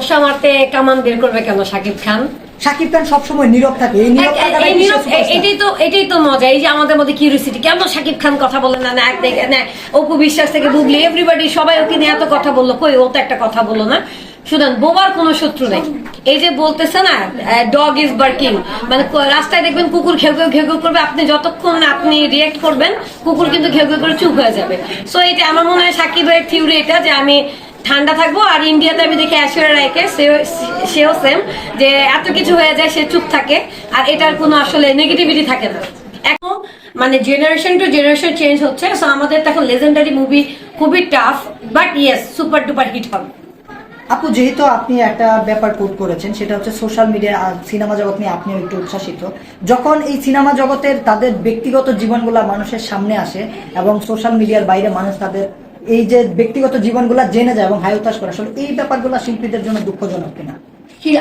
মশা মারতে কামান বের করবে কেন শাকিব খান? শাকিব খান সবসময় নীরব থাকে। এটাই তো মজা। এই যে আমাদের মধ্যে কিউরিওসিটি, কেন শাকিব খান কথা বলে না, না অপু বিশ্বাস থেকে বুবলি এভরিবডি সবাই ওকে নিয়ে এত কথা বললো, কই ও তো একটা কথা বললো না। শুনেন, বোবার কোনো শত্রু নেই। এই যে বলতেছে না ডগ ইজ বার্কিং, মানে রাস্তায় দেখবেন কুকুর ঘেউ ঘেউ ঘেউ ঘেউ করবে, আপনি যতক্ষণ না আপনি রিয়েক্ট করবেন কুকুর কিন্তু ঘেউ ঘেউ করে চুপ হয়ে যাবে। সো এটা আমার মনে হয় সাকিবের থিওরি এটা, যে আমি ঠান্ডা থাকবো। আর ইন্ডিয়াতে আমি দেখি ঐশ্বরিয়া রায়কে, সেও সেম, যে এত কিছু হয়ে যায় সে চুপ থাকে, আর এটার কোনো আসলে নেগেটিভিটি থাকে না। এখন মানে জেনারেশন টু জেনারেশন চেঞ্জ হচ্ছে। সো আমাদের তখন লেজেন্ডারি মুভি খুবই tough, but yes super duper hit হবে। আপু, যেহেতু আপনি একটা ব্যাপার কোট করেছেন, সেটা হচ্ছে সোশ্যাল মিডিয়া সিনেমা জগৎ নিয়ে আপনিও একটু উচ্ছ্বাসিত। যখন এই সিনেমা জগতের তাদের ব্যক্তিগত জীবনগুলা মানুষের সামনে আসে এবং সোশ্যাল মিডিয়ার বাইরে মানুষ তাদের এই যে ব্যক্তিগত জীবনগুলা জেনে যায় এবং হাইতাশ করে, আসলে এই ব্যাপারগুলো শিল্পীদের জন্য দুঃখজনক কিনা?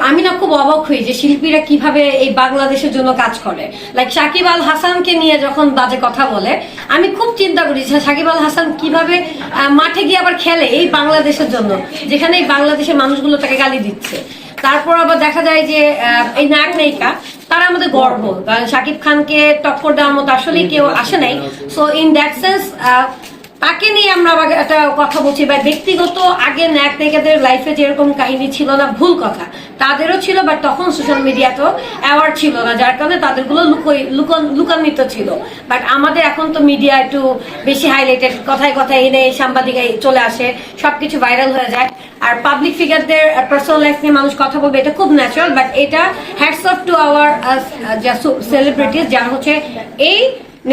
আমি না খুব অবাক হই যে শিল্পীরা কিভাবে এই বাংলাদেশের জন্য কাজ করে। লাইক সাকিব আল হাসানকে নিয়ে যখন বাজে কথা বলে, আমি খুব চিন্তা করি যে সাকিব আল হাসান কিভাবে মাঠে গিয়ে আবার খেলে এই বাংলাদেশের জন্য, যেখানে এই বাংলাদেশের মানুষগুলো তাকে গালি দিচ্ছে। তারপর আবার দেখা যায় যে এই নায়ক নায়িকা তারা আমাদের গর্ব, কারণ সাকিব খানকে টক্কর দেওয়ার মতো আসলে কেউ আসে নাই। সো ইন দ্যাট সেন্স তাকে নিয়ে আমরা আবার একটা কথা বলছি, বা ব্যক্তিগত আগে নায়ক নায়িকাদের লাইফে যেরকম কাহিনী ছিল না, ভুল কথা, তাদেরও ছিল, বাট তখন সোশ্যাল মিডিয়াতেও অ্যাওয়ার্ড ছিল না, যার কারণে তাদেরগুলো লুকান্বিত ছিল। বাট আমাদের এখন তো মিডিয়া একটু বেশি হাইলাইটেড, কথায় কথায় এনে সাংবাদিক চলে আসে, সবকিছু ভাইরাল হয়ে যায়। আর পাবলিক ফিগারদের পার্সোনাল লাইফ নিয়ে মানুষ কথা বলবে, এটা খুব ন্যাচারাল। বাট এটা hats off to our celebrities, যারা হচ্ছে এই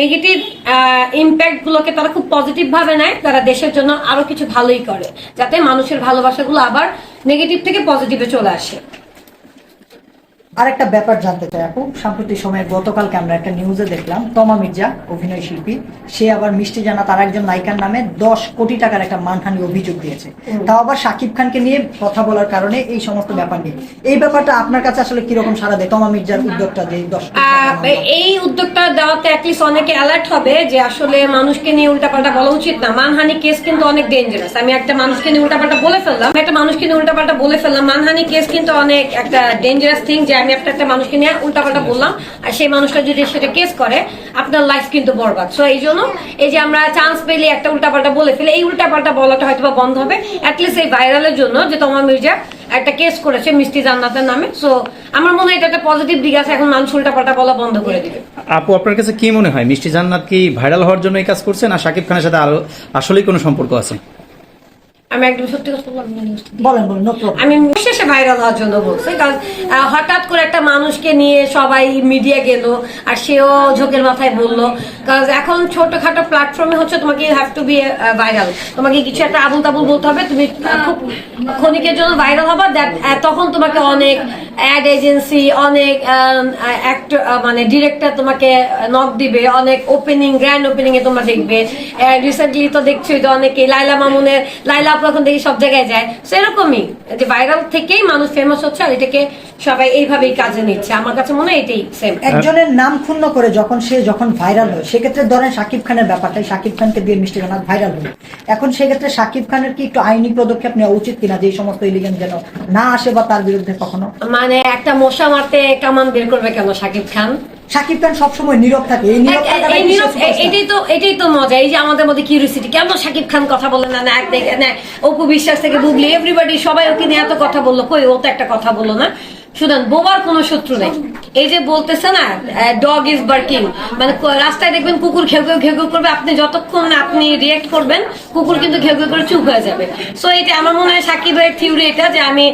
নেগেটিভ ইম্প্যাক্ট গুলোকে তারা খুব পজিটিভ ভাবে নেয়, তারা দেশের জন্য আরো কিছু ভালোই করে, যাতে মানুষের ভালোবাসাগুলো আবার নেগেটিভ থেকে পজিটিভে চলে আসে। আরেকটা ব্যাপার জানতে চাই আপু, সাম্প্রতিক সময়ে গতকালকে আমরা একটা নিউজে দেখলাম তমা মির্জা অভিনয় শিল্পী, সে আবার মিষ্টি জান্নাত তার একজন নায়িকার নামে 10 কোটি টাকার একটা মানহানি অভিযোগ দিয়েছে, তাও আবার শাকিব খানকে নিয়ে কথা বলার কারণে। এই সমস্ত ব্যাপার নিয়ে এই ব্যাপারটা আপনার কাছে আসলে কিরকম সাড়া দেয় তমা মির্জার উদ্যোগটা, যে 10 এই উদ্যোগটা দেওয়াতে অ্যাটলিস্ট অনেকে অ্যালার্ট হবে যে আসলে মানুষকে নিয়ে উল্টাপাল্টা বলা উচিত না। মানহানি কেস কিন্তু অনেক ডেঞ্জারাস। আমি একটা মানুষকে নিয়ে উল্টাপাল্টা বলে ফেললাম, মানহানি কেস কিন্তু অনেক একটা ডেঞ্জারাস থিং, যে আমি একটা মানুষকে নিয়ে উল্টাপাল্টা বললাম আর সেই মানুষটা যদি সেটা কেস করে, আপনার লাইফ কিন্তু বরবাদ। সো এই জন্য এই যে আমরা চান্স পেলে একটা উল্টাপাল্টা বলে ফেলে, এই উল্টাপাল্টা বলাটা হয়তো বন্ধ হবে অ্যাটলিস্ট এই ভাইরালের জন্য, যে তমা মির্জা একটা কেস করেছে মিষ্টি জান্নাতের নামে। সো আমার মনে হয় এটা একটা পজিটিভ দিক আছে, এখন মানুষ উল্টাপাল্টা বলা বন্ধ করে দিবে। আপু, আপনার কাছে কি মনে হয় মিষ্টি জান্নাত কি ভাইরাল হওয়ার জন্য এই কাজ করছে, না শাকিব খানের সাথে আসলেই কোনো সম্পর্ক আছে? আমি একদম সত্যি কথা বলেন। আমি শেষে ভাইরাল হওয়ার জন্য বলছি, কারণ হঠাৎ করে একটা মানুষকে নিয়ে সবাই মিডিয়া গেল আর সেও ঝোঁকের মাথায় বললো। কারণ এখন ছোটখাটো প্ল্যাটফর্মে হচ্ছে তোমাকে হ্যাভ টু বি ভাইরাল, তোমাকে কিছু একটা আবুল তাবুল বলতে হবে, তুমি খুব ক্ষণিকের জন্য ভাইরাল হবা, তখন তোমাকে অনেক অ্যাড এজেন্সি, অনেক মানে ডিরেক্টর তোমাকে নক দিবে, অনেক গ্র্যান্ড ওপেনিং এ তোমরা দেখবে। রিসেন্টলি তো দেখছি যে অনেকে লাইলা এখন দেখি সব জায়গায় যায়। সেরকমই যে ভাইরাল থেকেই মানুষ ফেমাস হচ্ছে, আর এটাকে সবাই এইভাবেই কাজে নিচ্ছে। আমার কাছে মনে হয় এটাই সেম। একজনের নাম ক্ষুণ্ণ করে যখন ভাইরাল হয়, সেক্ষেত্রে ধরেন শাকিব খানের ব্যাপারটাই, শাকিব খানকে দিয়ে মিষ্টি জান্নাত ভাইরাল হলো, এখন সেক্ষেত্রে শাকিব খানের কি একটু আইনি পদক্ষেপ নেওয়া উচিত কিনা, যে এই সমস্ত এলিগেন্স যেন না আসে বা তার বিরুদ্ধে কখনো? মানে একটা মশা মারতে কামান বের করবে কেন শাকিব খান? শাকিব খান সবসময় নীরব থাকে। এটাই তো মজা। এই যে আমাদের মধ্যে কিউরিওসিটি, কেন শাকিব খান কথা বলে না, না অপু বিশ্বাস থেকে বুবলি এভরিবডি সবাই ওকে নিয়ে এত কথা বললো, কই ও তো একটা কথা বললো না। শুনেন, বোবার কোনো শত্রু নেই। এই যে বলতেছে না ডগ ইজ বার্কিং, মানে রাস্তায় দেখবেন কুকুর ঘেউ ঘেউ ঘেউ ঘেউ করবে, আপনি যতক্ষণ না আপনি রিয়েক্ট করবেন কুকুর কিন্তু ঘেউ ঘেউ করে চুপ হয়ে যাবে। সো এটা আমার মনে হয় সাকিবের থিওরি এটা, যে আমি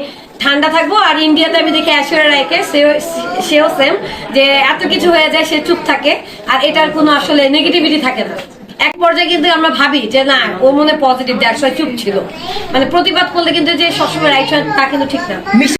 ঠান্ডা থাকবো। আর ইন্ডিয়াতে আমি দেখি ঐশ্বরিয়া রায়কে, সেও সেম, যে এত কিছু হয়ে যায় সে চুপ থাকে, আর এটার কোনো আসলে নেগেটিভিটি থাকে না। এক পর্যায়ে কিন্তু আমরা ভাবি যে না, ও মনে পজিটিভ, দ্যাটস ওয়াই চুপ ছিল। মানে প্রতিবাদ করলে কিন্তু যে সবসময় রাইট হয় তা কিন্তু ঠিক না।